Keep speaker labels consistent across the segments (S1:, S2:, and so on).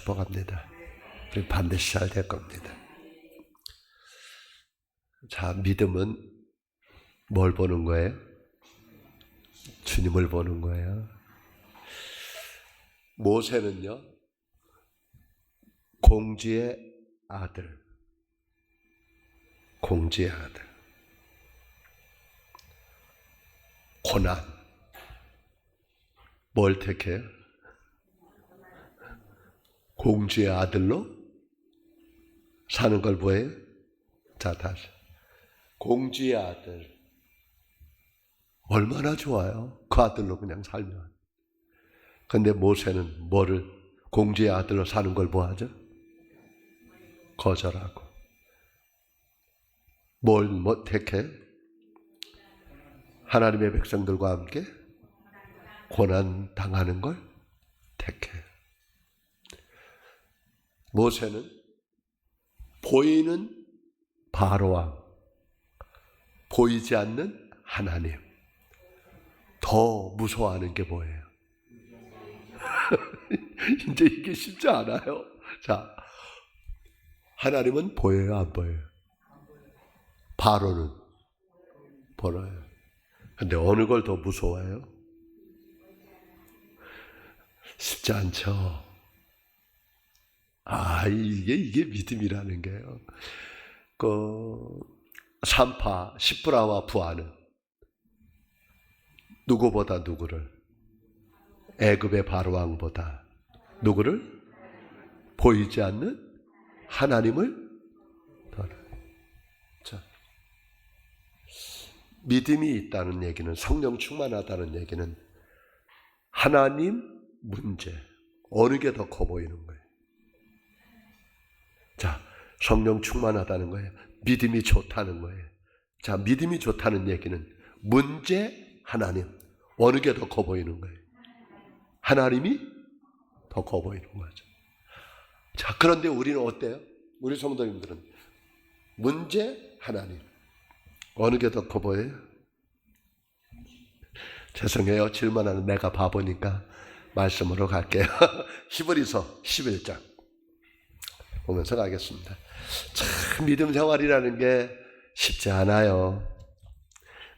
S1: 축복합니다. 우리 반드시 잘 될 겁니다. 자, 믿음은 뭘 보는 거예요? 주님을 보는 거예요. 모세는요, 공주의 아들. 고난. 뭘 택해요? 공주의 아들로 사는 걸 뭐예요? 자, 다시. 공주의 아들. 얼마나 좋아요. 그 아들로 그냥 살면. 근데 모세는 뭐를, 공주의 아들로 사는 걸 뭐 하죠? 거절하고. 뭘 택해? 하나님의 백성들과 함께 고난 당하는 걸 택해. 모세는 보이는 바로왕, 보이지 않는 하나님. 더 무서워하는 게 뭐예요? 이제 이게 쉽지 않아요. 자, 하나님은 보여요, 안 보여요? 바로는 보여요. 근데 어느 걸 더 무서워해요? 쉽지 않죠. 이게 믿음이라는 게요. 산파 시브라와 부하는 누구보다 누구를? 애굽의 바로왕보다 누구를? 보이지 않는 하나님을 자, 믿음이 있다는 얘기는, 성령 충만하다는 얘기는 하나님 문제, 어느 게 더 커 보이는 거예요? 자, 성령 충만하다는 거예요. 믿음이 좋다는 거예요. 자, 믿음이 좋다는 얘기는 문제, 하나님, 어느 게 더 커 보이는 거예요? 하나님이 더 커 보이는 거죠. 자, 그런데 우리는 어때요? 우리 성도님들은 문제, 하나님, 어느 게 더 커 보여요? 죄송해요. 질문하는 내가 바보니까 말씀으로 갈게요. 히브리서 11장 보면서 가겠습니다. 참 믿음 생활이라는 게 쉽지 않아요.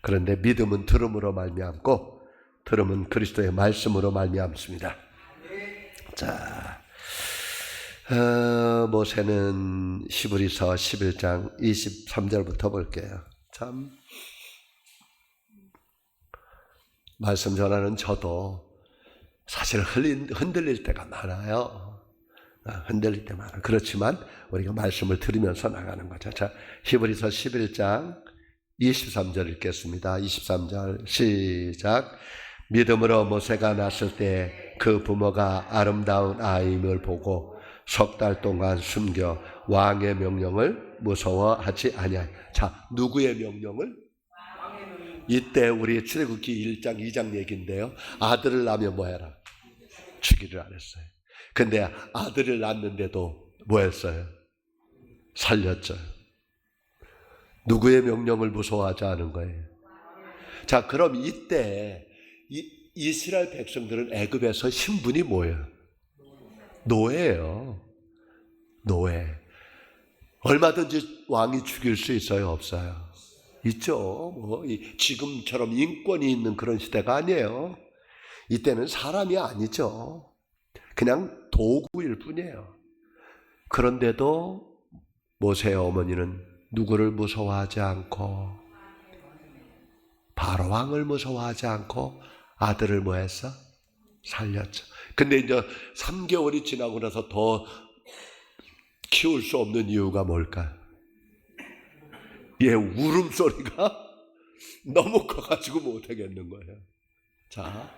S1: 그런데 믿음은 들음으로 말미암고 들음은 그리스도의 말씀으로 말미암습니다. 자, 모세는 히브리서 11장 23절부터 볼게요. 참 말씀 전하는 저도 사실 흔들릴 때가 많아요. 흔들릴 때 많아요. 그렇지만 우리가 말씀을 들으면서 나가는 거죠. 자, 히브리서 11장 23절 읽겠습니다. 23절 시작. 믿음으로 모세가 났을 때 그 부모가 아름다운 아임을 보고 석 달 동안 숨겨 왕의 명령을 무서워하지 아니하여. 자, 누구의 명령을? 이때 우리 출애굽기 1장 2장 얘기인데요. 아들을 낳으면 뭐 해라? 죽이를 안 했어요. 근데 아들을 낳았는데도 뭐 했어요? 살렸죠. 누구의 명령을 무서워하지 않은 거예요? 자, 그럼 이때 이스라엘 백성들은 애굽에서 신분이 뭐예요? 노예예요. 노예. 얼마든지 왕이 죽일 수 있어요, 없어요? 있죠. 지금처럼 인권이 있는 그런 시대가 아니에요. 이때는 사람이 아니죠. 그냥 도구일 뿐이에요. 그런데도 모세의 어머니는 누구를 무서워하지 않고, 바로왕을 무서워하지 않고 아들을 뭐 했어? 살렸죠. 근데 이제 3개월이 지나고 나서 더 키울 수 없는 이유가 뭘까? 얘 울음소리가 너무 커가지고 못하겠는 거예요. 자,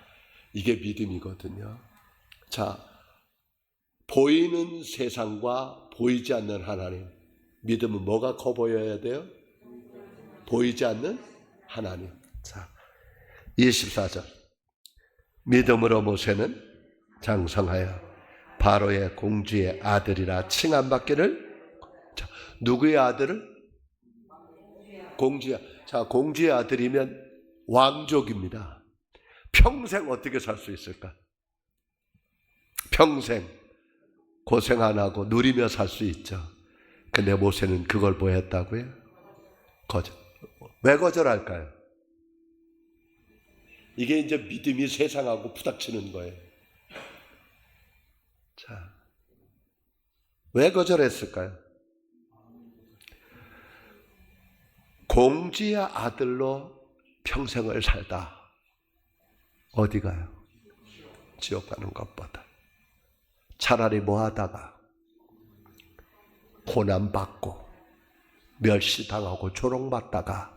S1: 이게 믿음이거든요. 자, 보이는 세상과 보이지 않는 하나님. 믿음은 뭐가 커 보여야 돼요? 보이지 않는 하나님. 자, 24절. 믿음으로 모세는 장성하여 바로의 공주의 아들이라 칭함받기를. 자, 누구의 아들을? 공주야. 자, 공주의 아들이면 왕족입니다. 평생 어떻게 살 수 있을까? 평생 고생 안 하고 누리며 살 수 있죠. 근데 모세는 그걸 뭐 했다고요? 거절. 왜 거절할까요? 이게 이제 믿음이 세상하고 부닥치는 거예요. 자, 왜 거절했을까요? 공주의 아들로 평생을 살다 어디 가요? 지옥 가는 것보다 차라리 뭐 하다가 고난받고 멸시당하고 조롱받다가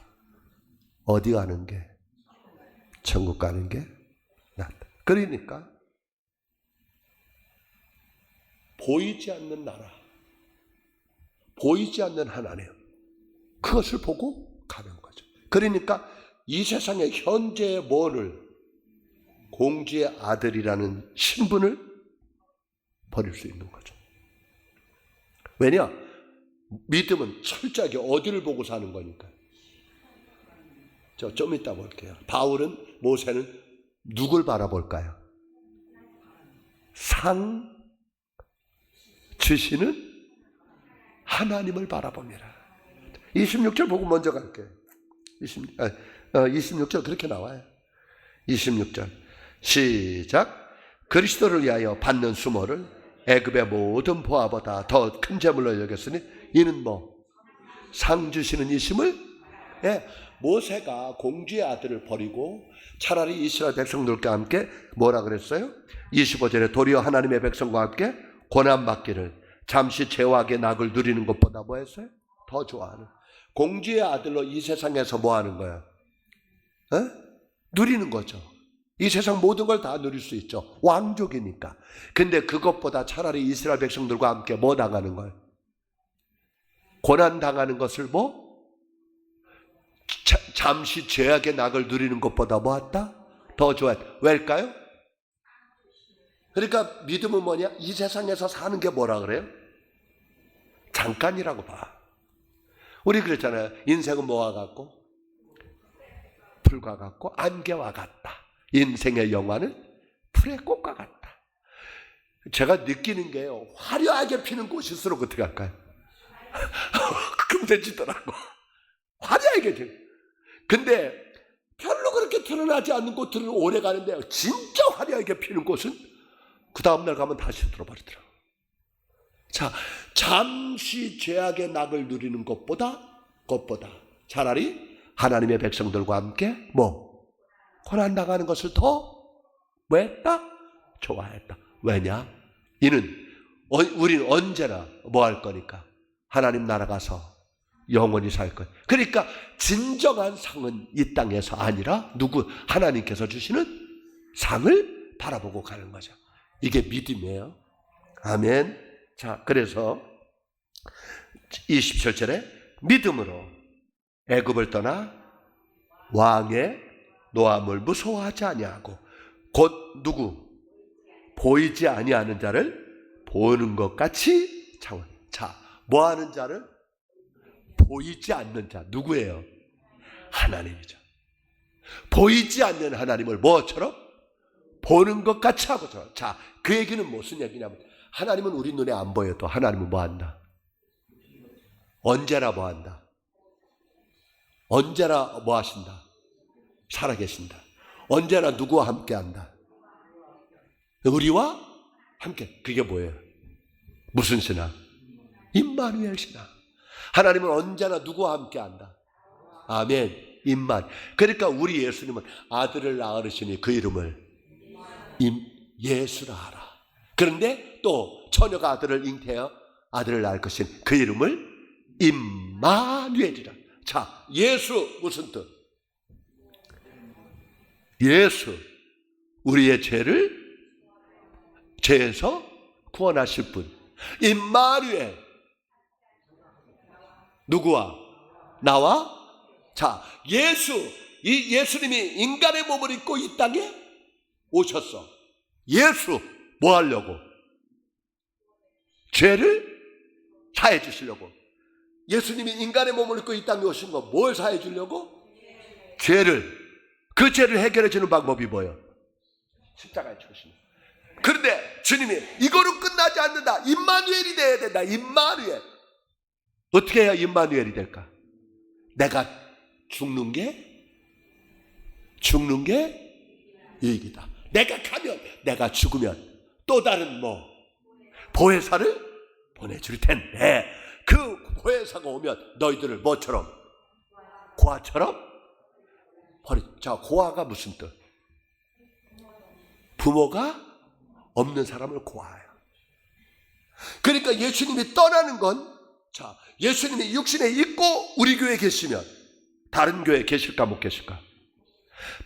S1: 어디 가는 게? 천국 가는 게 낫다. 그러니까 보이지 않는 나라, 보이지 않는 하나님, 그것을 보고 가는 거죠. 그러니까 이 세상의 현재의 뭐를, 공주의 아들이라는 신분을 버릴 수 있는 거죠. 왜냐? 믿음은 철저하게 어디를 보고 사는 거니까. 좀 이따 볼게요. 바울은, 모세는 누굴 바라볼까요? 상 주시는 하나님을 바라봅니다. 26절 보고 먼저 갈게요. 26절 그렇게 나와요. 26절 시작. 그리스도를 위하여 받는 수모를 애굽의 모든 보화보다 더 큰 재물로 여겼으니 이는 뭐? 상 주시는 이심을. 예, 모세가 공주의 아들을 버리고 차라리 이스라엘 백성들과 함께 뭐라 그랬어요? 25절에 도리어 하나님의 백성과 함께 고난받기를, 잠시 죄악의 낙을 누리는 것보다 뭐 했어요? 더 좋아하는. 공주의 아들로 이 세상에서 뭐 하는 거예요? 누리는 거죠. 이 세상 모든 걸 다 누릴 수 있죠. 왕족이니까. 근데 그것보다 차라리 이스라엘 백성들과 함께 뭐 당하는 거예요? 고난 당하는 것을 뭐? 잠시 죄악의 낙을 누리는 것보다 뭐 했다? 더 좋아했다. 왜일까요? 그러니까 믿음은 뭐냐? 이 세상에서 사는 게 뭐라 그래요? 잠깐이라고 봐. 우리 그랬잖아요. 인생은 뭐와 같고? 풀과 같고 안개와 같다. 인생의 영화는 풀의 꽃과 같다. 제가 느끼는 게요, 화려하게 피는 꽃일수록 어떻게 할까요? 금세지더라고. 화려하게 피. 근데 별로 그렇게 드러나지 않는 꽃들은 오래 가는데 진짜 화려하게 피는 꽃은 그 다음날 가면 다시 들어버리더라고. 자, 잠시 죄악의 낙을 누리는 것보다 차라리 하나님의 백성들과 함께 뭐? 고난 당하는 것을 더 뭐 했다? 좋아했다. 왜냐? 이는 우리는 언제나 뭐 할 거니까? 하나님 나라 가서 영원히 살 거예요. 그러니까 진정한 상은 이 땅에서 아니라 누구? 하나님께서 주시는 상을 바라보고 가는 거죠. 이게 믿음이에요. 아멘. 자, 그래서 27절에 믿음으로 애굽을 떠나 왕의 노함을 무서워하지 아니하고 곧 누구? 보이지 아니하는 자를 보는 것 같이 창원. 자, 뭐 하는 자를? 보이지 않는 자. 누구예요? 하나님이죠. 보이지 않는 하나님을 뭐처럼? 보는 것 같이 하고서. 자, 그 얘기는 무슨 얘기냐면, 하나님은 우리 눈에 안 보여도 하나님은 뭐 한다? 언제나 뭐 한다? 언제나 뭐 하신다? 살아계신다. 언제나 누구와 함께 한다? 우리와 함께. 그게 뭐예요? 무슨 신앙? 임마누엘 신앙. 하나님은 언제나 누구와 함께 한다? 아멘. 임만. 그러니까 우리 예수님은 아들을 낳으시니 그 이름을 예수라 하라. 그런데 또 처녀가 아들을 잉태하여 아들을 낳을 것인 그 이름을 임마누엘이라. 자, 예수 무슨 뜻? 예수, 우리의 죄에서 구원하실 분. 임마누엘, 누구와? 나와? 자, 이 예수님이 인간의 몸을 입고 이 땅에 오셨어. 예수 뭐 하려고? 죄를 사해 주시려고. 예수님이 인간의 몸을 입고 이 땅에 오신 거 뭘 사해 주려고? 죄를. 그 죄를 해결해 주는 방법이 뭐예요? 십자가에 죽으시는. 그런데 주님이 이거로 끝나지 않는다. 임마누엘이 돼야 된다. 임마누엘. 어떻게 해야 임마누엘이 될까? 내가 죽는 게 이익이다. 내가 가면, 내가 죽으면 또 다른 보혜사를 보내줄 텐데, 그 보혜사가 오면 너희들을 뭐처럼? 고아처럼 자, 고아가 무슨 뜻? 부모가 없는 사람을 고아해요. 그러니까 예수님이 떠나는 건, 자, 예수님이 육신에 있고 우리 교회에 계시면 다른 교회에 계실까 못 계실까?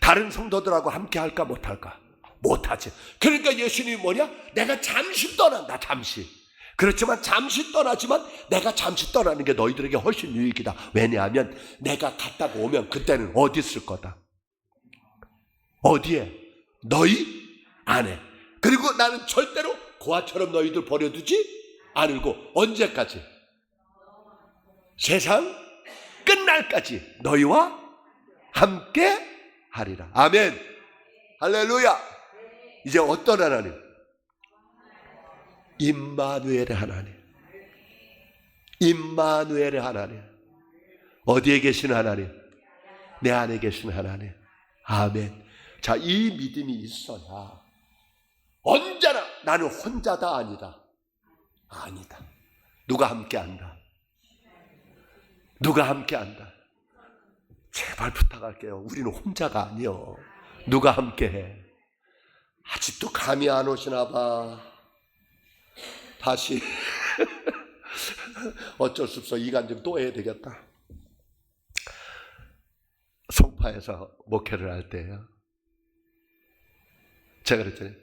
S1: 다른 성도들하고 함께 할까 못 할까? 못 하지. 그러니까 예수님이 뭐냐? 내가 잠시 떠난다. 잠시. 그렇지만 잠시 떠나지만 내가 잠시 떠나는 게 너희들에게 훨씬 유익이다. 왜냐하면 내가 갔다가 오면 그때는 어디 있을 거다? 어디에? 너희 안에. 그리고 나는 절대로 고아처럼 너희들 버려두지 않을고, 언제까지? 세상 끝날까지 너희와 함께 하리라. 아멘. 할렐루야. 이제 어떤 하나님? 임마누엘의 하나님. 임마누엘의 하나님. 어디에 계신 하나님? 내 안에 계신 하나님. 아멘. 자, 이 믿음이 있어야 언제나 나는 혼자다. 아니다. 누가 함께 한다. 누가 함께 한다. 제발 부탁할게요. 우리는 혼자가 아니요. 누가 함께 해. 아직도 감이 안 오시나 봐. 다시 어쩔 수 없어. 이간증 또 해야 되겠다. 송파에서 목회를 할 때요, 제가 그랬더니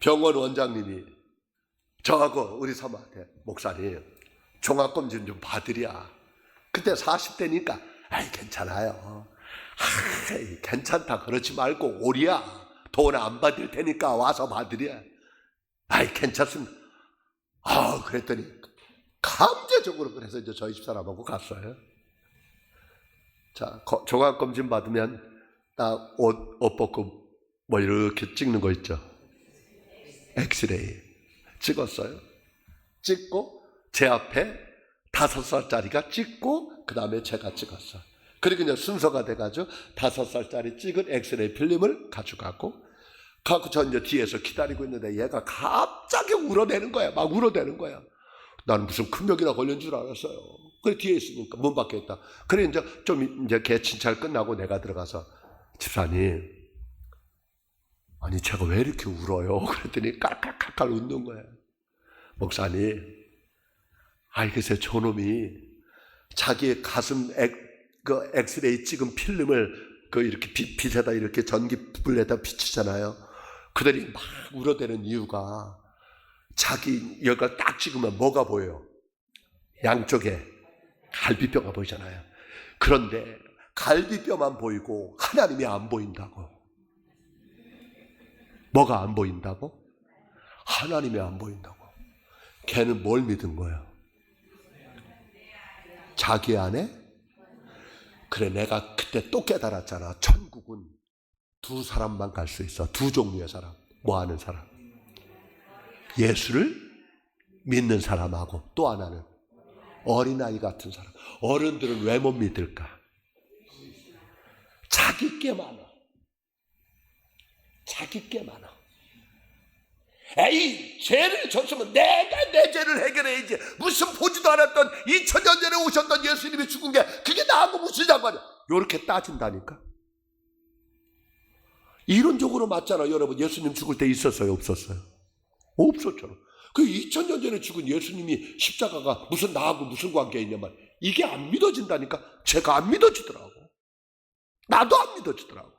S1: 병원 원장님이 저하고 우리 사모한테, 목사님 종합검진 좀 받으랴. 그때 40대니까 아이 괜찮아요. 괜찮다 그러지 말고 오랴. 돈 안 받을 테니까 와서 받으랴. 아이 괜찮습니다. 그랬더니 강제적으로 그래서 이제 저희 집사람하고 갔어요. 자, 종합검진 받으면 딱 옷 벗고 이렇게 찍는 거 있죠. 엑스레이 찍었어요. 찍고 제 앞에 5살짜리가 찍고 그 다음에 제가 찍었어요. 그리고 이제 순서가 돼가지고 5살짜리 찍은 엑스레이 필름을 가져가고 저 이제 뒤에서 기다리고 있는데 얘가 갑자기 울어대는 거야. 막 울어대는 거야. 나는 무슨 큰 병이나 걸린 줄 알았어요. 그래 뒤에 있으니까 문 밖에 있다. 그래 이제 좀 이제 걔 진찰 끝나고 내가 들어가서, 집사님, 아니 제가 왜 이렇게 울어요? 그랬더니 깔깔깔깔 웃는 거예요. 목사님, 글쎄 저놈이 자기의 가슴 그 엑스레이 찍은 필름을 이렇게 빛에다 이렇게 전기불에다 비치잖아요. 그들이 막 울어대는 이유가, 자기 여기가 딱 찍으면 뭐가 보여요? 양쪽에 갈비뼈가 보이잖아요. 그런데 갈비뼈만 보이고 하나님이 안 보인다고. 뭐가 안 보인다고? 하나님이 안 보인다고. 걔는 뭘 믿은 거예요? 자기 안에? 그래, 내가 그때 또 깨달았잖아. 천국은 두 사람만 갈 수 있어. 두 종류의 사람. 뭐 하는 사람? 예수를 믿는 사람하고, 또 하나는 어린아이 같은 사람. 어른들은 왜 못 믿을까? 자기 게 많아. 자기 게 많아. 죄를 졌으면 내가 내 죄를 해결해야지. 무슨 보지도 않았던 2000년 전에 오셨던 예수님이 죽은 게 그게 나하고 무슨 상관이야? 이렇게 따진다니까. 이론적으로 맞잖아. 여러분, 예수님 죽을 때 있었어요? 없었어요? 없었잖아. 그 2000년 전에 죽은 예수님이 십자가가 무슨 나하고 무슨 관계에 있냐면, 이게 안 믿어진다니까. 제가 안 믿어지더라고. 나도 안 믿어지더라고.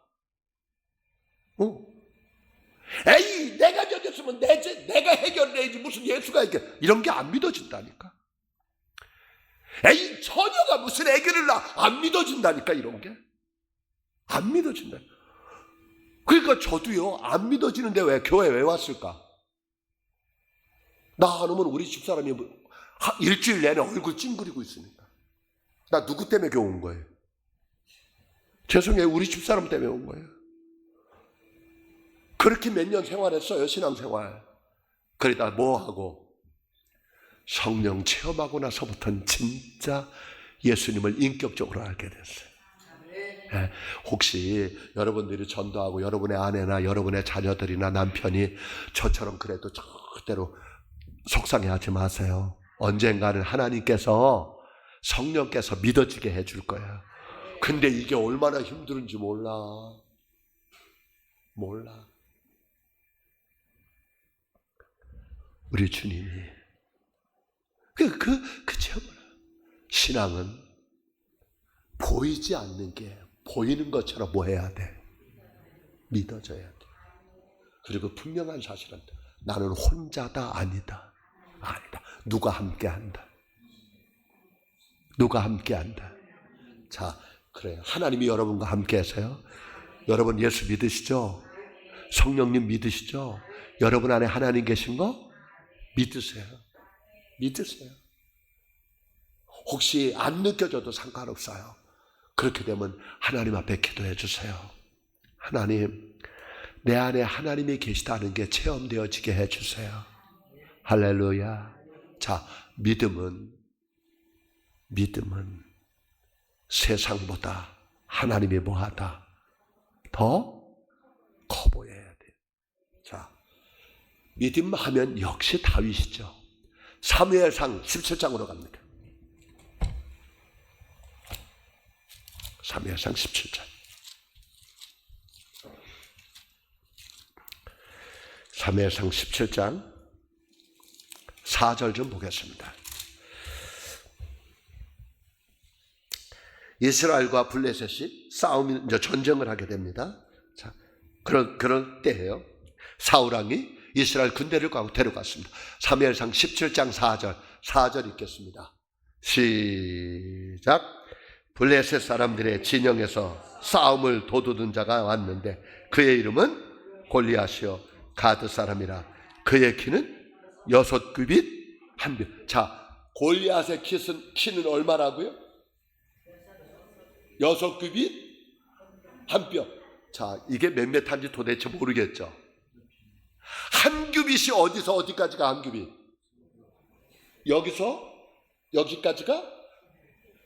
S1: 내가 졌으면 내가 해결해야지. 무슨 예수가 이런 게 안 믿어진다니까. 처녀가 무슨 애교를 안 믿어진다니까. 이런 게 안 믿어진다. 그러니까 저도요, 안 믿어지는데 왜 교회 왜 왔을까? 나 하면 우리 집사람이 일주일 내내 얼굴 찡그리고 있으니까. 나 누구 때문에 교회 온 거예요? 죄송해요, 우리 집사람 때문에 온 거예요. 그렇게 몇 년 생활했어요, 신앙생활. 그러다 뭐하고? 성령 체험하고 나서부터는 진짜 예수님을 인격적으로 알게 됐어요. 네, 혹시 여러분들이 전도하고 여러분의 아내나 여러분의 자녀들이나 남편이 저처럼 그래도 절대로 속상해하지 마세요. 언젠가는 하나님께서 성령께서 믿어지게 해줄 거예요. 근데 이게 얼마나 힘든지 몰라. 우리 주님이 그 체험을. 신앙은 보이지 않는 게 보이는 것처럼 뭐 해야 돼? 믿어져야 돼. 그리고 분명한 사실은 나는 혼자다 아니다. 누가 함께한다. 자, 그래요. 하나님이 여러분과 함께 하세요. 여러분 예수 믿으시죠? 성령님 믿으시죠? 여러분 안에 하나님 계신 거 믿으세요. 혹시 안 느껴져도 상관없어요. 그렇게 되면 하나님 앞에 기도해 주세요. 하나님, 내 안에 하나님이 계시다는 게 체험되어지게 해 주세요. 할렐루야. 자, 믿음은 세상보다 하나님이 뭐하다? 더 커 보여야 돼. 자, 믿음 하면 역시 다윗이죠. 사무엘상 17장으로 갑니다. 사무엘상 17장. 사무엘상 17장 4절 좀 보겠습니다. 이스라엘과 블레셋이 전쟁을 하게 됩니다. 자, 그럴 때예요. 사울 왕이 이스라엘 군대를 데려갔습니다. 사무엘상 17장 4절 읽겠습니다. 시작. 블레셋 사람들의 진영에서 싸움을 도두는 자가 왔는데 그의 이름은 골리앗이요 가드 사람이라. 그의 키는 6규빗 1뼘. 자, 골리앗의 키는 얼마라고요? 6규빗 1뼘. 자, 이게 몇 미터인지 도대체 모르겠죠. 한 규빗이 어디서 어디까지가 한 규빗? 여기서 여기까지가?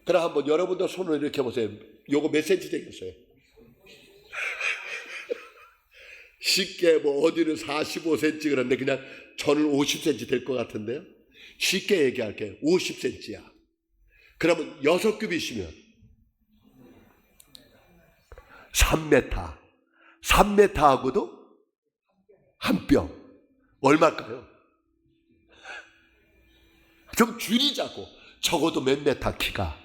S1: 그럼 한번 여러분들 손을 이렇게 보세요. 요거 몇 센치 되겠어요? 쉽게 뭐 어디는 45cm 그런데 그냥 저는 50cm 될 것 같은데요. 쉽게 얘기할게요. 50cm야. 그러면 6규빗이면 3m. 3m하고도 한 뼘. 얼마일까요? 좀 줄이자고. 적어도 몇 메타 키가?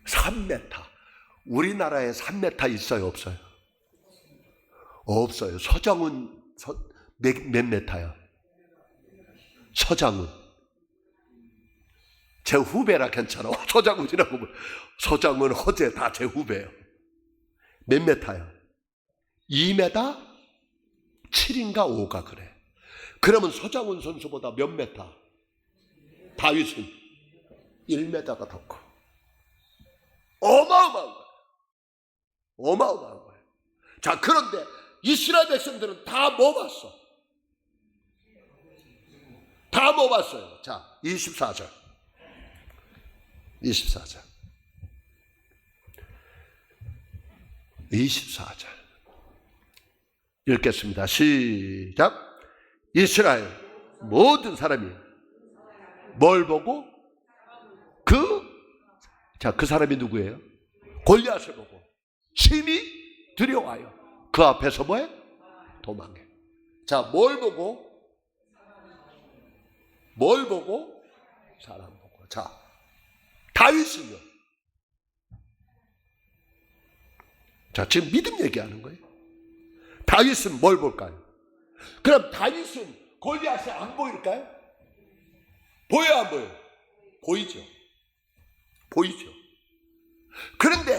S1: 3m. 우리나라에 3m 있어요, 없어요? 없어요. 서장훈 몇 메타요? 서장훈. 제 후배라 괜찮아. 서장훈이라고. 서장훈, 허재 다 제 후배예요. 몇 메타요? 2m 7인가 5가 그래. 그러면 서장훈 선수보다 몇 메타? 다윗은 1m가 더 커. 어마어마한 거예요. 자, 그런데 이스라엘 백성들은 다 뭐 봤어? 다 뭐 봤어요? 자, 24절. 읽겠습니다. 시작. 이스라엘 모든 사람이 뭘 보고? 그 사람이 누구예요? 골리앗을 보고 심히 두려워하여 그 앞에서 뭐해? 도망해. 자, 뭘 보고? 사람 보고. 자, 다윗은요? 자, 지금 믿음 얘기하는 거예요. 다윗은 뭘 볼까요? 그럼 다윗은 골리앗이 안 보일까요? 보여요, 안 보여요? 보이죠. 그런데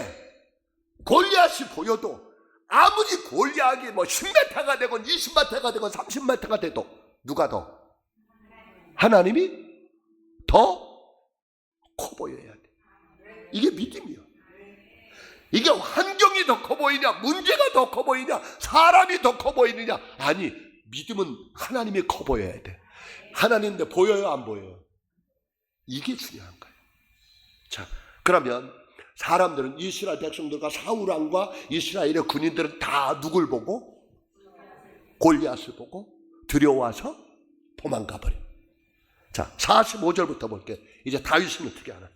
S1: 골리앗이 보여도 아무리 골리앗이 뭐 10m가 되건 20m가 되건 30m가 돼도 누가 더? 하나님이 더 커 보여야 돼. 이게 믿음이요. 이게 환경이 더 커 보이냐, 문제가 더 커 보이냐, 사람이 더 커 보이느냐. 아니, 믿음은 하나님이 커 보여야 돼. 하나님인데 보여요, 안 보여요? 이게 중요한 거예요. 자, 그러면 사람들은, 이스라엘 백성들과 사울왕과 이스라엘의 군인들은 다 누굴 보고? 골리앗을 보고 두려워서 도망가 버려. 자, 45절부터 볼게요. 이제 다윗은 어떻게 하나?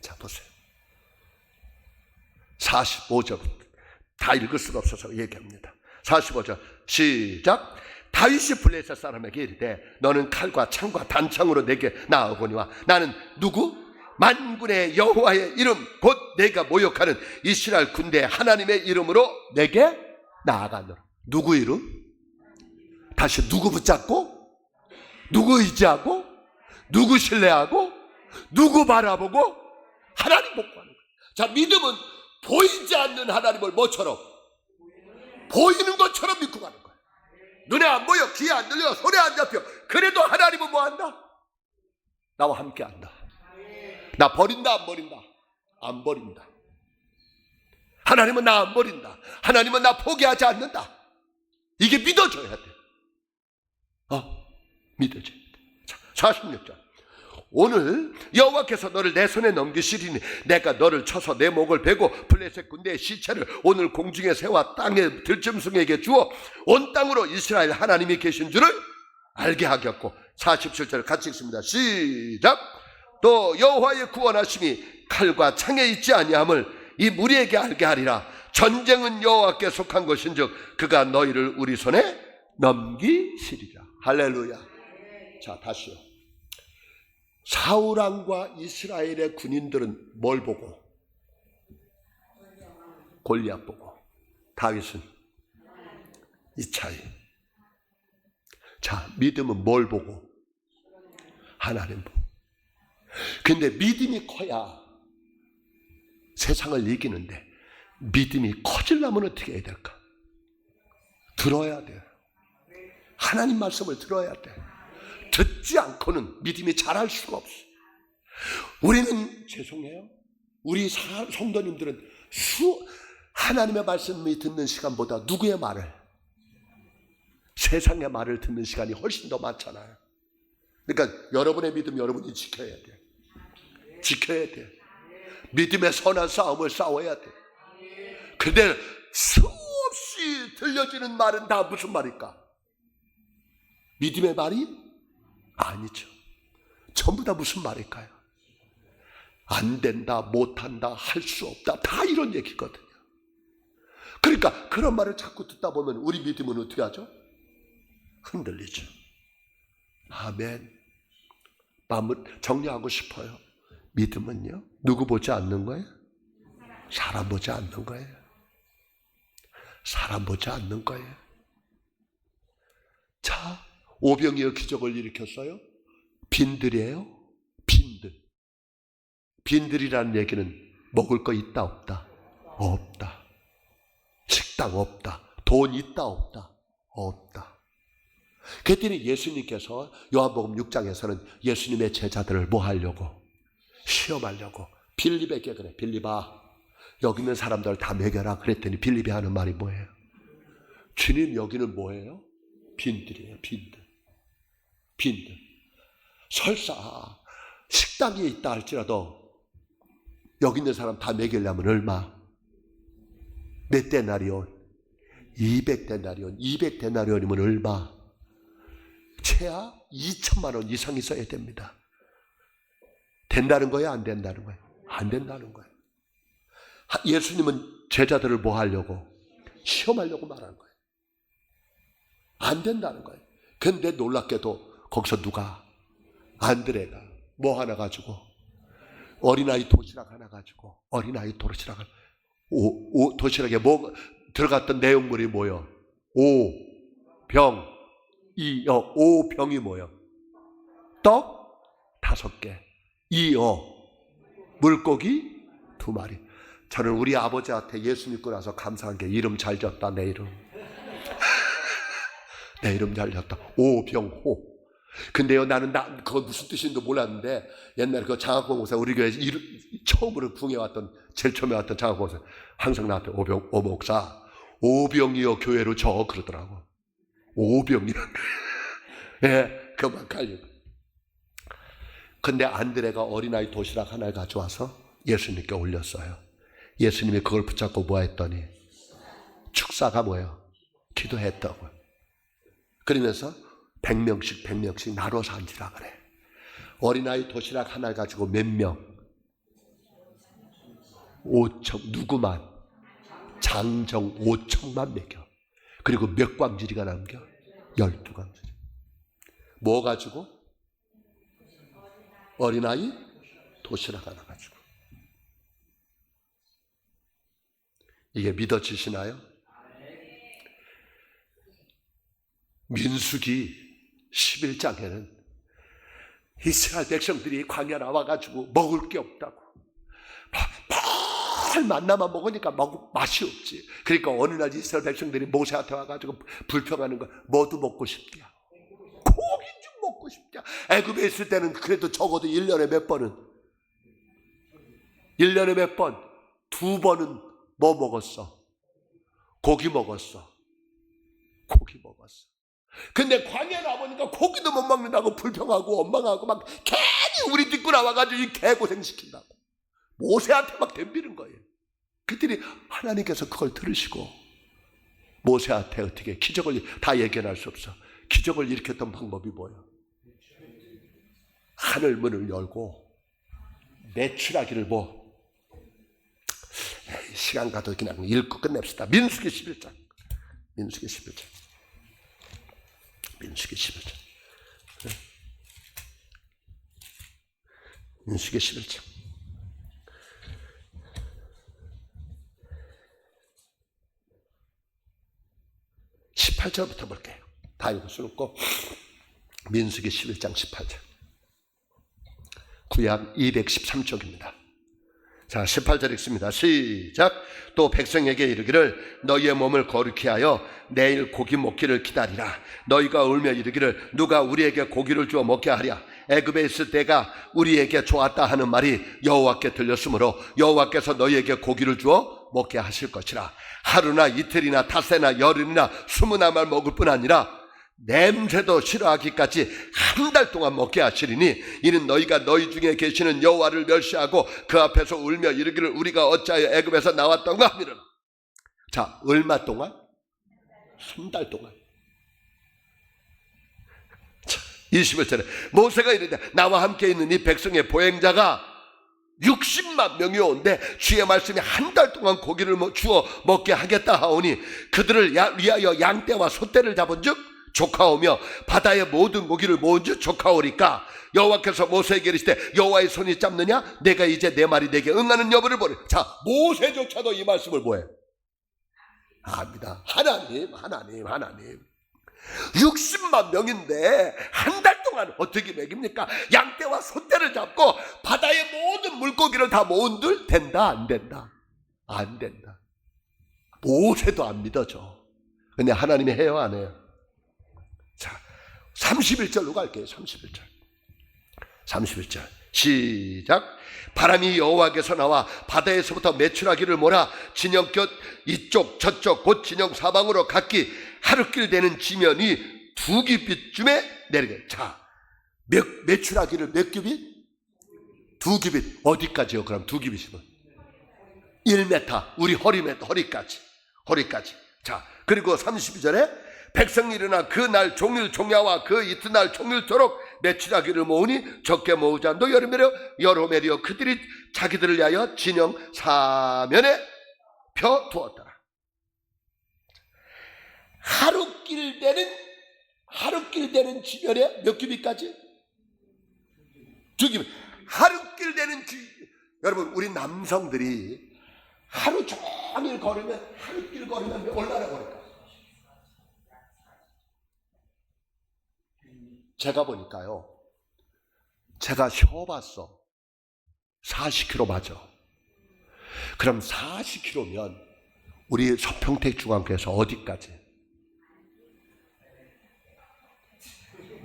S1: 자, 보세요. 45절부터 다 읽을 수가 없어서 얘기합니다. 45절 시작. 다윗이 블레셋 사람에게 이르되 너는 칼과 창과 단창으로 내게 나아오거니와 나는 누구? 만군의 여호와의 이름 곧 내가 모욕하는 이스라엘 군대 하나님의 이름으로 내게 나아가노라. 누구 이름? 다시 누구 붙잡고? 누구 의지하고? 누구 신뢰하고? 누구 바라보고? 하나님 복구하는 거예요. 자, 믿음은 보이지 않는 하나님을 뭐처럼? 보이는 것처럼 믿고 가는 거예요. 눈에 안 보여, 귀에 안 들려, 손에 안 잡혀. 그래도 하나님은 뭐 한다? 나와 함께 한다. 나 버린다, 안 버린다? 안 버린다. 하나님은 나 안 버린다. 하나님은 나 포기하지 않는다. 이게 믿어져야 돼. 믿어져야 돼. 자, 46절. 오늘 여호와께서 너를 내 손에 넘기시리니 내가 너를 쳐서 내 목을 베고 블레셋 군대의 시체를 오늘 공중에 세워 땅의 들짐승에게 주어 온 땅으로 이스라엘 하나님이 계신 줄을 알게 하겠고. 47절 같이 읽습니다. 시작. 또 여호와의 구원하심이 칼과 창에 있지 아니함을 이 무리에게 알게 하리라. 전쟁은 여호와께 속한 것인즉 그가 너희를 우리 손에 넘기시리라. 할렐루야. 자, 다시요. 사울왕과 이스라엘의 군인들은 뭘 보고? 골리앗 보고. 다윗은 이 차이. 자, 믿음은 뭘 보고? 하나님 보고. 근데 믿음이 커야 세상을 이기는데 믿음이 커지려면 어떻게 해야 될까? 들어야 돼요. 하나님 말씀을 들어야 돼. 듣지 않고는 믿음이 자랄 수가 없어. 우리는 죄송해요. 우리 성도님들은 하나님의 말씀이 듣는 시간보다 누구의 말을? 세상의 말을 듣는 시간이 훨씬 더 많잖아요. 그러니까 여러분의 믿음 여러분이 지켜야 돼. 지켜야 돼. 믿음의 선한 싸움을 싸워야 돼. 근데 수없이 들려지는 말은 다 무슨 말일까? 믿음의 말이? 아니죠. 전부 다 무슨 말일까요? 안 된다, 못한다, 할 수 없다, 다 이런 얘기거든요. 그러니까 그런 말을 자꾸 듣다 보면 우리 믿음은 어떻게 하죠? 흔들리죠. 아멘. 마음을 정리하고 싶어요. 믿음은요, 누구 보지 않는 거예요? 사람 보지 않는 거예요. 사람 보지 않는 거예요. 자, 오병이어 기적을 일으켰어요. 빈들이에요. 빈들. 빈들이라는 얘기는 먹을 거 있다 없다? 없다. 식당 없다. 돈 있다 없다? 없다. 그랬더니 예수님께서 요한복음 6장에서는 예수님의 제자들을 뭐 하려고? 시험하려고. 빌립에게 그래. 빌립아, 여기 있는 사람들 다 먹여라. 그랬더니 빌립이 하는 말이 뭐예요? 주님, 여기는 뭐예요? 빈들이에요. 빈들. 빈들. 설사 식당이 있다 할지라도 여기 있는 사람 다 먹이려면 얼마? 몇 데나리온? 200데나리온. 200데나리온이면 얼마? 최하 2천만 원 이상 있어야 됩니다. 된다는 거예요? 안 된다는 거예요? 안 된다는 거예요. 예수님은 제자들을 뭐 하려고? 시험하려고 말하는 거예요. 안 된다는 거예요. 근데 놀랍게도 거기서 누가? 안드레가 뭐 하나 가지고? 어린아이 도시락 하나 가지고. 어린아이 도시락 하나. 도시락에 뭐 들어갔던 내용물이 뭐요? 병. 오병이 뭐요? 떡 5개. 물고기 2마리. 저는 우리 아버지한테 예수 믿고 나서 감사한 게 이름 잘 졌다. 내 이름. 내 이름 잘 졌다. 오병호. 근데요, 나는 그거 무슨 뜻인지도 몰랐는데, 옛날에 그 장학공사, 우리 교회 처음으로 부흥해왔던, 제일 처음에 왔던 장학공사, 항상 나한테 오목사, 오병이어 교회로 저 그러더라고. 오병이어. 예, 그만 갈리고. 근데 안드레가 어린아이 도시락 하나를 가져와서 예수님께 올렸어요. 예수님이 그걸 붙잡고 뭐 했더니, 축사가 뭐예요? 기도했다고요. 그러면서 100명씩 나눠서 앉으라 그래. 어린아이 도시락 하나 가지고 몇 명? 5천. 누구만? 장정 5천만 먹여. 그리고 몇 광지리가 남겨? 12광지리. 뭐 가지고? 어린아이 도시락 하나 가지고. 이게 믿어지시나요? 민수기 11장에는 이스라엘 백성들이 광야 나와가지고 먹을 게 없다고. 늘 만나만 먹으니까 맛이 없지. 그러니까 어느 날 이스라엘 백성들이 모세한테 와가지고 불평하는 거, 뭐도 먹고 싶냐? 고기 좀 먹고 싶냐? 애굽에 있을 때는 그래도 적어도 1년에 몇 번은, 1년에 몇 번? 2번은 뭐 먹었어? 고기 먹었어. 고기 먹었어. 근데 광야 나오니까 고기도 못 먹는다고 불평하고 원망하고 막 괜히 우리 뒷구 나와가지고 이 개고생 시킨다고 모세한테 막 덤비는 거예요. 그들이 하나님께서 그걸 들으시고 모세한테 어떻게 기적을 다 예견할 수 없어. 기적을 일으켰던 방법이 뭐예요? 하늘 문을 열고 메추라기를 시간 가도 그냥 읽고 끝냅시다. 민수기 11장. 민수기 11장. 민수기 11장. 민수기 11장. 18절부터 볼게요. 다 읽을 수 없고. 민수기 11장 18절. 구약 213쪽입니다. 자, 18절 읽습니다. 시작. 또 백성에게 이르기를 너희의 몸을 거룩히 하여 내일 고기 먹기를 기다리라. 너희가 울며 이르기를 누가 우리에게 고기를 주어 먹게 하랴. 애굽에 있을 때가 우리에게 좋았다 하는 말이 여호와께 들렸으므로 여호와께서 너희에게 고기를 주어 먹게 하실 것이라. 하루나 이틀이나 닷새나 열흘이나 20나말 먹을 뿐 아니라 냄새도 싫어하기까지 한 달 동안 먹게 하시리니 이는 너희가 너희 중에 계시는 여호와를 멸시하고 그 앞에서 울며 이르기를 우리가 어찌하여 애굽에서 나왔던가 하니라. 자, 얼마 동안? 한 달 동안. 자, 21절에 모세가 이르되 나와 함께 있는 이 백성의 보행자가 60만 명이 온데 주의 말씀이 한 달 동안 고기를 주어 먹게 하겠다 하오니 그들을 위하여 양떼와 소떼를 잡은 즉 조카오며 바다의 모든 고기를 모은 즉 조카오리까. 여호와께서 모세에게 이르시되 여호와의 손이 짧느냐? 내가 이제 내 말이 내게 응하는 여부를 보리. 자, 모세조차도 이 말씀을 뭐해? 압니다. 하나님 60만 명인데 한 달 동안 어떻게 먹입니까? 양떼와 소떼를 잡고 바다의 모든 물고기를 다 모은들 된다 안 된다? 안 된다. 모세도 안 믿어져. 근데 하나님이 해요 안 해요? 자, 31절로 갈게요. 31절 시작. 바람이 여호와께서 나와 바다에서부터 메추라기를 몰아 진영 곁 이쪽 저쪽 곧 진영 사방으로 각기 하루길 되는 지면이 2규빗쯤에 내리게. 자, 메추라기를 몇 규빗? 2규빗. 어디까지요? 그럼 2규빗이면 1m. 우리 허리까지. 자, 그리고 32절에 백성이 일어나 그 날 종일 종야와 그 이튿날 종일토록 메추라기를 모으니 적게 모으지 않도 여러 매려 그들이 자기들을 위하여 진영 사면에 펴 두었더라. 하루길 되는 지면에 몇 규빗까지? 2규빗. 하루길 되는 여러분, 우리 남성들이 하루 종일 걸으면 하루길 걸으면 얼마나 걸을까? 제가 보니까요, 제가 쉬어봤어. 40km 맞아. 그럼 40km면 우리 서평택 중앙교회에서 어디까지?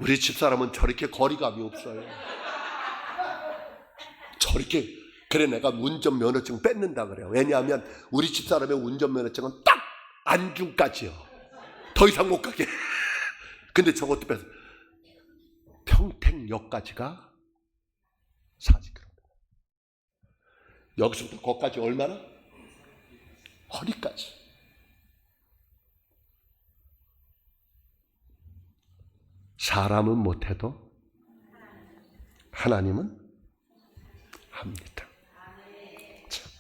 S1: 우리 집사람은 저렇게 거리감이 없어요. 저렇게. 그래 내가 운전면허증 뺏는다 그래요. 왜냐하면 우리 집사람의 운전면허증은 딱 안중까지요. 더 이상 못 가게. 근데 저것도 뺏어. 평택역까지가 40km. 여기서부터 거기까지 얼마나? 허리까지. 사람은 못해도 하나님은 합니다. 참.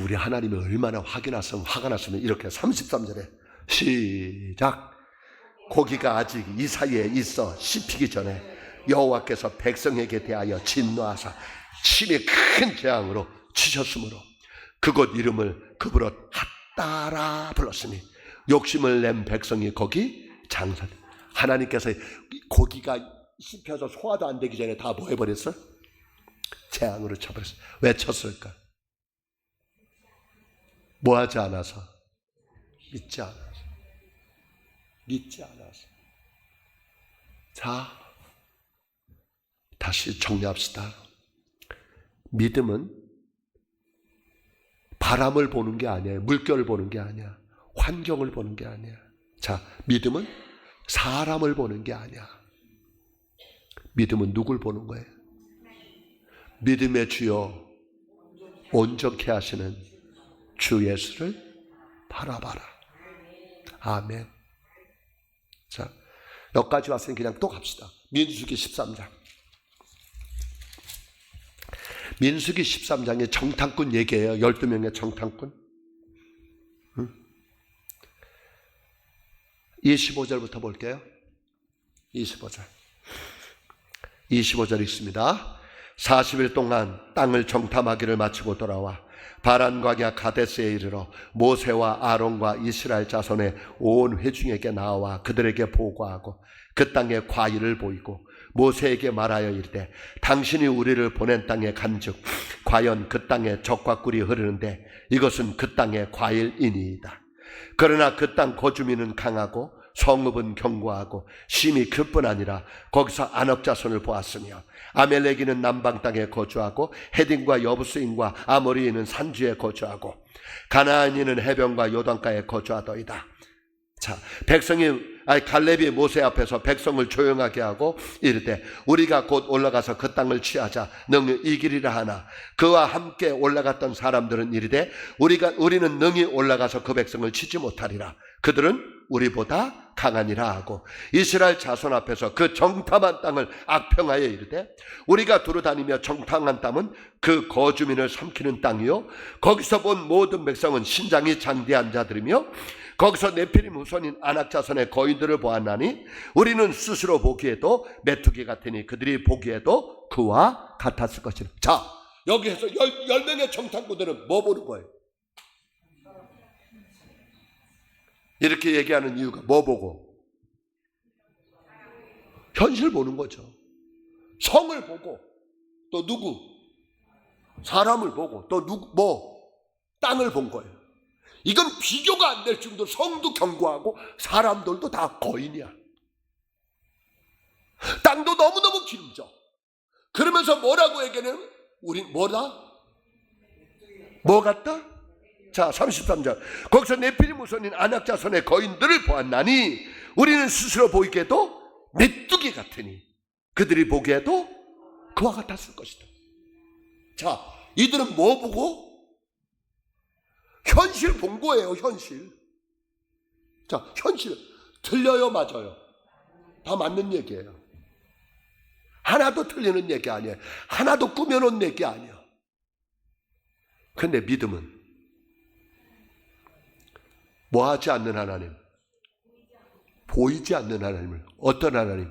S1: 우리 하나님이 얼마나 화가 났으면 이렇게 33절에 시작. 고기가 아직 이 사이에 있어 씹히기 전에 여호와께서 백성에게 대하여 진노하사 심히 큰 재앙으로 치셨으므로 그곳 이름을 그부로 핫다라 불렀으니 욕심을 낸 백성이 거기 장사. 하나님께서 고기가 씹혀서 소화도 안 되기 전에 다 뭐 해버렸어? 재앙으로 쳐버렸어. 왜 쳤을까? 뭐 하지 않아서? 믿지 않아서. 믿지 않아서. 자, 다시 정리합시다. 믿음은 바람을 보는 게 아니에요. 물결을 보는 게 아니야. 환경을 보는 게 아니야. 자, 믿음은 사람을 보는 게 아니야. 믿음은 누굴 보는 거예요? 믿음의 주여 온전케 하시는 주 예수를 바라봐라. 아멘. 자, 여기까지 왔으니 그냥 또 갑시다. 민수기 13장. 민수기 13장의 정탐꾼 얘기예요. 12명의 정탐꾼. 25절부터 볼게요. 25절 있습니다. 40일 동안 땅을 정탐하기를 마치고 돌아와 바란과야 가데스에 이르러 모세와 아론과 이스라엘 자손의 온 회중에게 나와 그들에게 보고하고 그 땅에 과일을 보이고 모세에게 말하여 이르되 당신이 우리를 보낸 땅에 간즉 과연 그 땅에 젖과 꿀이 흐르는데 이것은 그 땅의 과일이니이다. 그러나 그 땅 거주민은 강하고 성읍은 견고하고 심히 그뿐 아니라 거기서 안악 자손을 보았으며 아멜렉인은 남방 땅에 거주하고 헤딘과 여부스인과 아모리인은 산지에 거주하고 가나안인은 해변과 요단가에 거주하더이다. 자, 갈렙이 모세 앞에서 백성을 조용하게 하고 이르되 우리가 곧 올라가서 그 땅을 취하자 능히 이기리라 하나 그와 함께 올라갔던 사람들은 이르되 우리는 능히 올라가서 그 백성을 치지 못하리라. 그들은 우리보다 강하니라 하고 이스라엘 자손 앞에서 그 정탐한 땅을 악평하여 이르되 우리가 두루다니며 정탐한 땅은 그 거주민을 삼키는 땅이요 거기서 본 모든 백성은 신장이 장대한 자들이며 거기서 네피림 후손인 아낙 자손의 거인들을 보았나니 우리는 스스로 보기에도 메뚜기 같으니 그들이 보기에도 그와 같았을 것이라. 자, 여기에서 10명의 정탐꾼들은 뭐 보는 거예요? 이렇게 얘기하는 이유가 뭐 보고? 현실 보는 거죠. 성을 보고 또 누구? 사람을 보고 또 누구? 땅을 본 거예요. 이건 비교가 안 될 정도로 성도 견고하고 사람들도 다 거인이야. 땅도 너무너무 기름져. 그러면서 뭐라고 얘기하냐면 우리 뭐다? 뭐 같다? 자, 33절. 거기서 네피림 후손인 아낙 자손의 거인들을 보았나니 우리는 스스로 보이기에도 메뚜기 같으니 그들이 보기에도 그와 같았을 것이다. 자, 이들은 뭐 보고? 현실 본 거예요. 현실. 자, 현실. 틀려요, 맞아요? 다 맞는 얘기예요. 하나도 틀리는 얘기 아니에요. 하나도 꾸며놓은 얘기 아니에요. 근데 믿음은 뭐 하지 않는 하나님, 보이지 않는 하나님을, 어떤 하나님?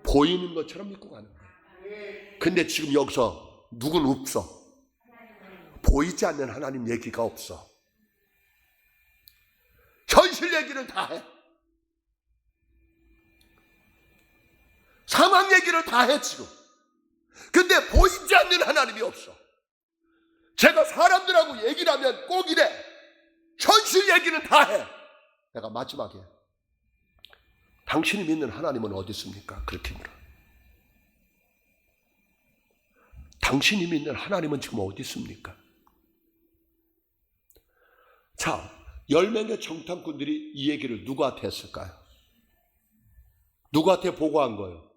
S1: 보이는 것처럼 믿고 가는 거예요. 근데 지금 여기서 누군 없어. 보이지 않는 하나님 얘기가 없어. 현실 얘기를 다 해. 상황 얘기를 다 해 지금. 근데 보이지 않는 하나님이 없어. 제가 사람들하고 얘기를 하면 꼭 이래. 현실 얘기는 다 해. 내가 마지막에 당신이 믿는 하나님은 어디 있습니까? 그렇게 물어. 당신이 믿는 하나님은 지금 어디 있습니까? 자, 10명의 정탐꾼들이 이 얘기를 누구한테 했을까요? 누구한테 보고한 거예요?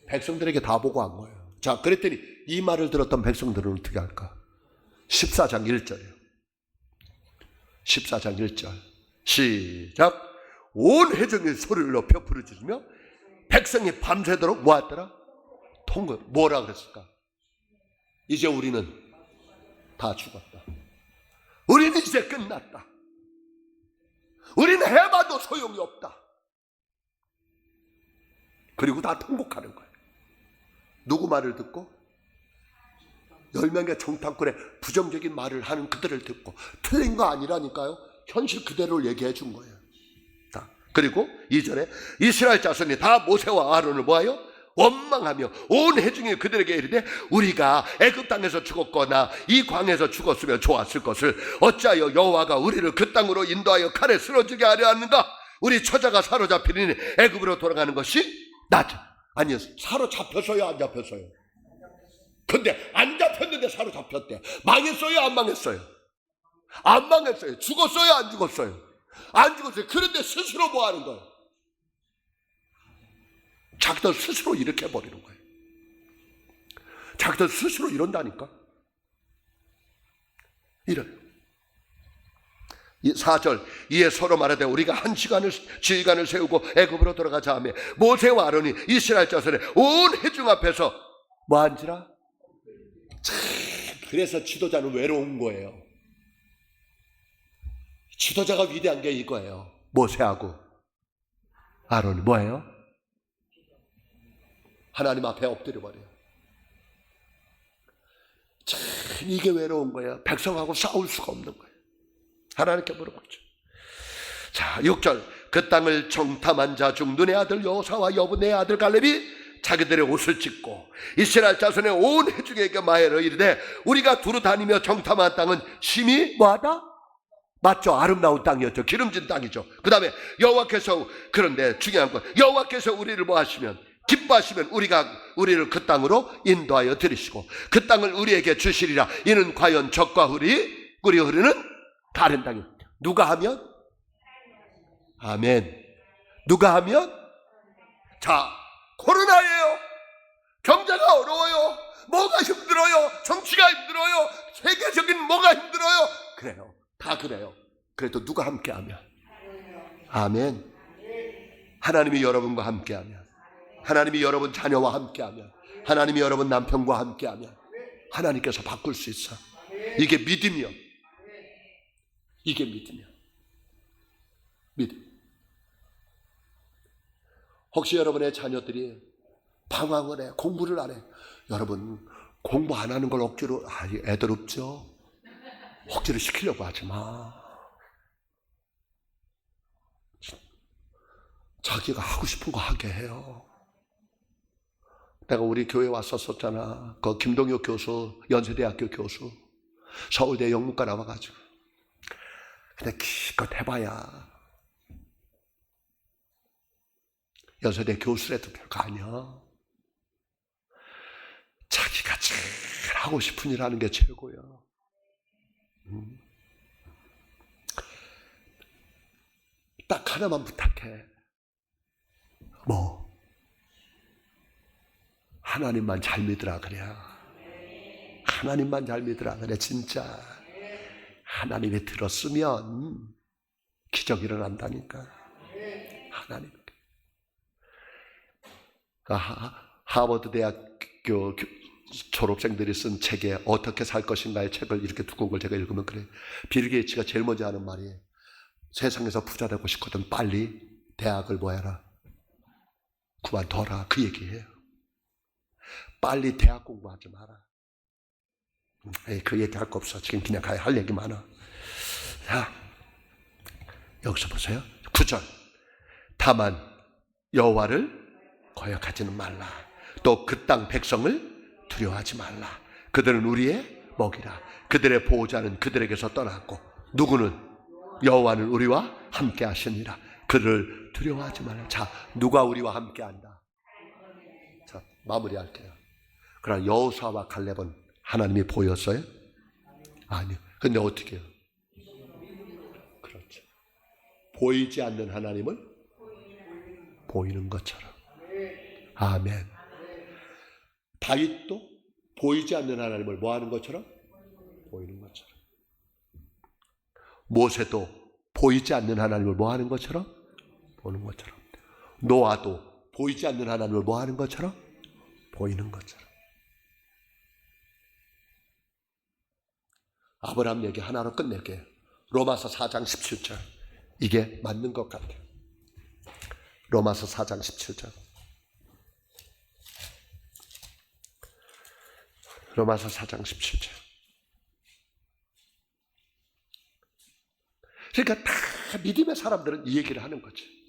S1: 백성들에게 다 보고한 거예요. 자, 그랬더니 이 말을 들었던 백성들은 어떻게 할까? 14장 1절이에요. 14장 1절 시작. 온 회중이 소리를 높여 부르짖으며 백성이 밤새도록 뭐 했더라? 통곡. 뭐라 그랬을까? 이제 우리는 다 죽었다. 우리는 이제 끝났다. 우리는 해봐도 소용이 없다. 그리고 다 통곡하는 거예요. 누구 말을 듣고? 10명의 정탐꾼의 부정적인 말을 하는 그들을 듣고. 틀린 거 아니라니까요. 현실 그대로를 얘기해 준 거예요. 다. 그리고 2절에 이스라엘 자손이 다 모세와 아론을 보아요 원망하며 온 회중이 그들에게 이르되 우리가 애굽 땅에서 죽었거나 이 광에서 죽었으면 좋았을 것을 어찌하여 여호와가 우리를 그 땅으로 인도하여 칼에 쓰러지게 하려 하는가? 우리 처자가 사로잡히니 애굽으로 돌아가는 것이 낫다. 아니요, 사로잡혔어요, 안 잡혔어요? 근데 안 잡혔는데 사로잡혔대. 망했어요, 안 망했어요? 안 망했어요. 죽었어요, 안 죽었어요? 안 죽었어요. 그런데 스스로 뭐 하는 거예요? 자기들 스스로 이렇게 해버리는 거예요. 자기들 스스로 이런다니까. 이래요. 4절 이에 서로 말하되 우리가 한 지휘관을 세우고 애굽으로 돌아가자 하며 모세와 아론이 이스라엘 자손의 온 회중 앞에서 뭐한지라? 그래서 지도자는 외로운 거예요. 지도자가 위대한 게 이거예요. 모세하고 아론이 뭐예요? 하나님 앞에 엎드려 버려요. 참 이게 외로운 거예요. 백성하고 싸울 수가 없는 거예요. 하나님께 물어봤죠. 자, 6절 그 땅을 정탐한 자 중 눈의 아들 여호사와 여분의 아들 갈렙이 자기들의 옷을 찢고 이스라엘 자손의 온 회중에게 말하여 이르되 우리가 두루 다니며 정탐한 땅은 심히 뭐하다? 맞죠? 아름다운 땅이었죠. 기름진 땅이죠. 그 다음에 여호와께서, 그런데 중요한 건 여호와께서 우리를 뭐 하시면 기뻐하시면 우리를 그 땅으로 인도하여 들이시고 그 땅을 우리에게 주시리라. 이는 과연 적과 꿀이 흐르는 다른 땅이. 누가 하면? 아멘. 누가 하면? 자, 코로나예요. 경제가 어려워요. 뭐가 힘들어요. 정치가 힘들어요. 세계적인 뭐가 힘들어요. 그래요. 다 그래요. 그래도 누가 함께하면? 아멘. 하나님이 여러분과 함께하면, 하나님이 여러분 자녀와 함께하면, 하나님이 여러분 남편과 함께하면 하나님께서 바꿀 수 있어. 이게 믿음이요. 이게 믿음이요. 믿음. 혹시 여러분의 자녀들이 방황을 해, 공부를 안 해. 여러분 공부 안 하는 걸 억지로, 애들 없죠? 억지로 시키려고 하지 마. 자기가 하고 싶은 거 하게 해요. 내가 우리 교회 왔었잖아. 그 김동혁 교수, 연세대학교 교수, 서울대 영문과 나와가지고. 근데 기껏 해봐야 연세대 교수라도 별거 아니야. 자기가 제일 하고 싶은 일 하는 게 최고야. 딱 하나만 부탁해. 뭐? 하나님만 잘 믿으라 그래. 하나님만 잘 믿으라 그래. 진짜 하나님이 들었으면 기적이 일어난다니까. 하나님. 하버드 대학교 졸업생들이 쓴 책에 어떻게 살 것인가의 책을 이렇게 두꺼운 걸 제가 읽으면 그래. 빌 게이츠가 제일 먼저 하는 말이 세상에서 부자 되고 싶거든 빨리 대학을 뭐 해라? 그만둬라. 그 얘기예요. 빨리 대학 공부하지 마라. 그 얘기할 거 없어. 지금 그냥 할 얘기 많아. 자, 여기서 보세요. 9절 다만 여호와를 거역하지는 말라. 또 그 땅 백성을 두려워하지 말라. 그들은 우리의 먹이라. 그들의 보호자는 그들에게서 떠났고 누구는? 여호와는 우리와 함께 하시니라. 그를 두려워하지 말라. 자, 누가 우리와 함께 한다? 자, 마무리할게요. 그러나 여호수아와 갈렙은 하나님이 보였어요? 아니요. 근데 어떻게 해요? 그렇죠. 보이지 않는 하나님을 보이는 것처럼. 아멘. 다윗도 보이지 않는 하나님을 뭐 하는 것처럼? 보이는 것처럼. 모세도 보이지 않는 하나님을 뭐 하는 것처럼? 보는 것처럼. 노아도 보이지 않는 하나님을 뭐 하는 것처럼? 보이는 것처럼. 아브라함 얘기 하나로 끝낼게요. 로마서 4장 17절. 이게 맞는 것 같아요. 로마서 4장 17절. 로마서 4장 17절. 그러니까 다 믿음의 사람들은 이 얘기를 하는 거지.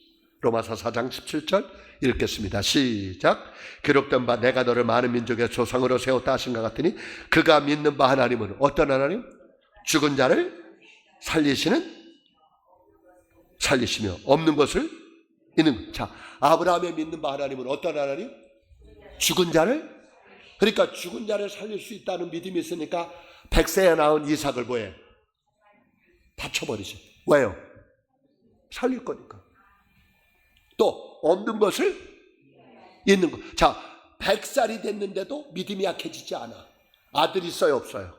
S1: 로마서 4장 17절 읽겠습니다. 시작. 기록된 바 내가 너를 많은 민족의 조상으로 세웠다 하신 것 같으니 그가 믿는 바 하나님은 어떤 하나님? 죽은 자를 살리시며 없는 것을 있는 것. 자, 아브라함의 믿는 바 하나님은 어떤 하나님? 죽은 자를. 그러니까 죽은 자를 살릴 수 있다는 믿음이 있으니까 100세에 낳은 이삭을 뭐해? 다쳐버리지. 왜요? 살릴 거니까. 또 없는 것을 있는 것. 자, 100살이 됐는데도 믿음이 약해지지 않아. 아들 있어요? 없어요?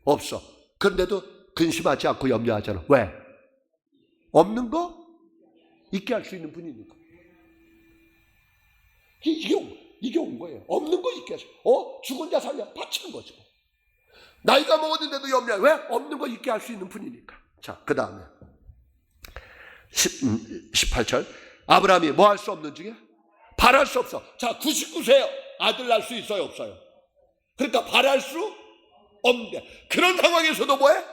S1: 없어. 그런데도 근심하지 않고 염려하잖아. 왜? 없는 거 있게 할 수 있는 분이니까. 이게 온 거예요. 없는 거 있게 하죠. 죽은 자 살려 바치는 거죠. 나이가 먹었는데도 염려해. 왜? 없는 거 있게 할 수 있는 분이니까. 자, 그 다음에 18절. 아브라함이 뭐 할 수 없는 중에? 바랄 수 없어. 자, 99세요. 아들 낳을 수 있어요? 없어요? 그러니까 바랄 수 없는데 그런 상황에서도 뭐해?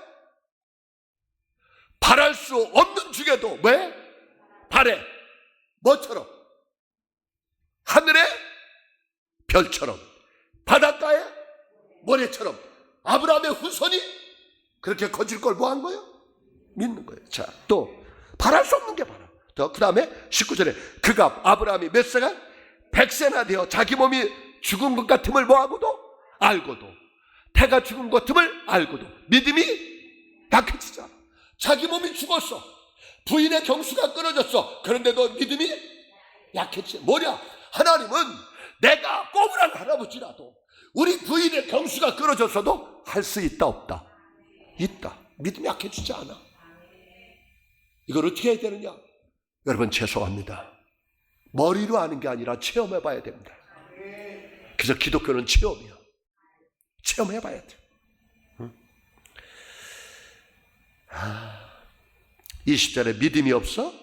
S1: 바랄 수 없는 중에도 왜? 바래. 뭐처럼? 하늘의 별처럼, 바닷가의 모래처럼. 아브라함의 후손이 그렇게 거질 걸 뭐 한 거예요? 믿는 거예요. 자, 또 바랄 수 없는 게 바라. 그 다음에 19절에 그가 아브라함이 몇 세가? 100세나 되어 자기 몸이 죽은 것 같음을 뭐하고도? 알고도. 태가 죽은 것 같음을 알고도 믿음이 약해지지 않아. 자기 몸이 죽었어. 부인의 경수가 끊어졌어. 그런데도 믿음이 약해지지. 뭐냐? 하나님은 내가 꼬부랑 할아버지라도 우리 부인의 경수가 끊어졌어도 할 수 있다 없다? 있다. 믿음이 약해지지 않아. 이걸 어떻게 해야 되느냐? 여러분, 죄송합니다. 머리로 아는 게 아니라 체험해 봐야 됩니다. 그래서 기독교는 체험이야. 체험해 봐야 돼. 20절에 믿음이 없어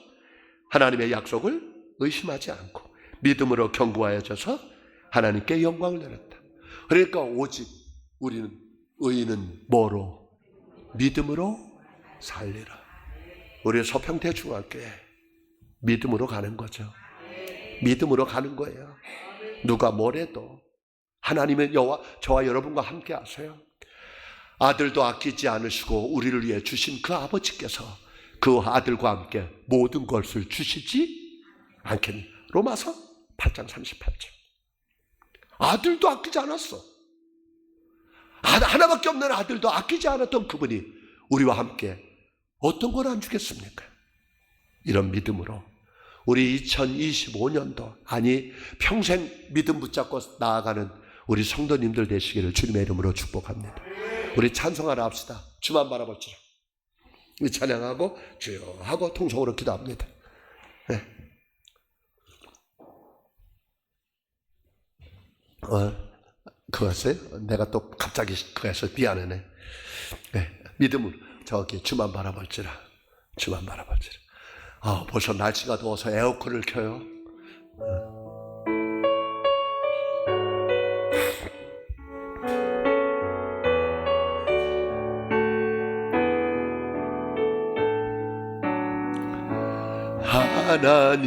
S1: 하나님의 약속을 의심하지 않고 믿음으로 견고하여져서 하나님께 영광을 드렸다. 그러니까 오직 우리는 의인은 뭐로? 믿음으로 살리라. 우리 서평대 중학교에 믿음으로 가는 거죠. 믿음으로 가는 거예요. 누가 뭐래도 하나님은 저와 여러분과 함께 하세요. 아들도 아끼지 않으시고 우리를 위해 주신 그 아버지께서 그 아들과 함께 모든 것을 주시지 않겠니? 로마서 8장 38절. 아들도 아끼지 않았어. 하나밖에 없는 아들도 아끼지 않았던 그분이 우리와 함께 어떤 걸 안 주겠습니까? 이런 믿음으로 우리 2025년도 아니 평생 믿음 붙잡고 나아가는 우리 성도님들 되시기를 주님의 이름으로 축복합니다. 우리 찬송하라 합시다. 주만 바라볼지라. 우리 찬양하고 주여 하고 통성으로 기도합니다. 네. 그거였어요? 내가 또 갑자기 그거에서 미안하네. 네. 믿음으로 저기 주만 바라볼지라. 주만 바라볼지라. 벌써 날씨가 더워서 에어컨을 켜요.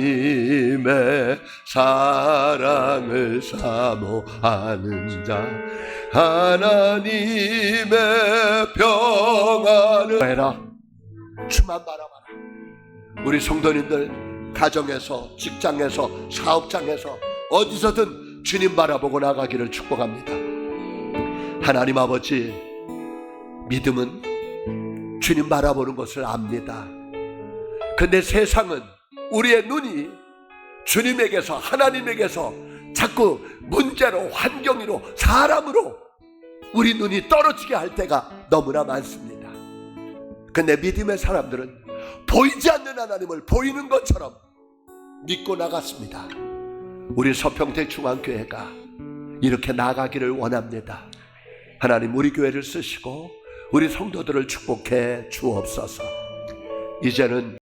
S1: 하나님의 사랑을 사모하는 자, 하나님의 평안을 해라. 주만 바라봐라. 우리 성도님들 가정에서, 직장에서, 사업장에서 어디서든 주님 바라보고 나가기를 축복합니다. 하나님 아버지, 믿음은 주님 바라보는 것을 압니다. 근데 세상은 우리의 눈이 주님에게서, 하나님에게서 자꾸 문제로, 환경으로, 사람으로 우리 눈이 떨어지게 할 때가 너무나 많습니다. 근데 믿음의 사람들은 보이지 않는 하나님을 보이는 것처럼 믿고 나갔습니다. 우리 서평택 중앙교회가 이렇게 나가기를 원합니다. 하나님, 우리 교회를 쓰시고 우리 성도들을 축복해 주옵소서. 이제는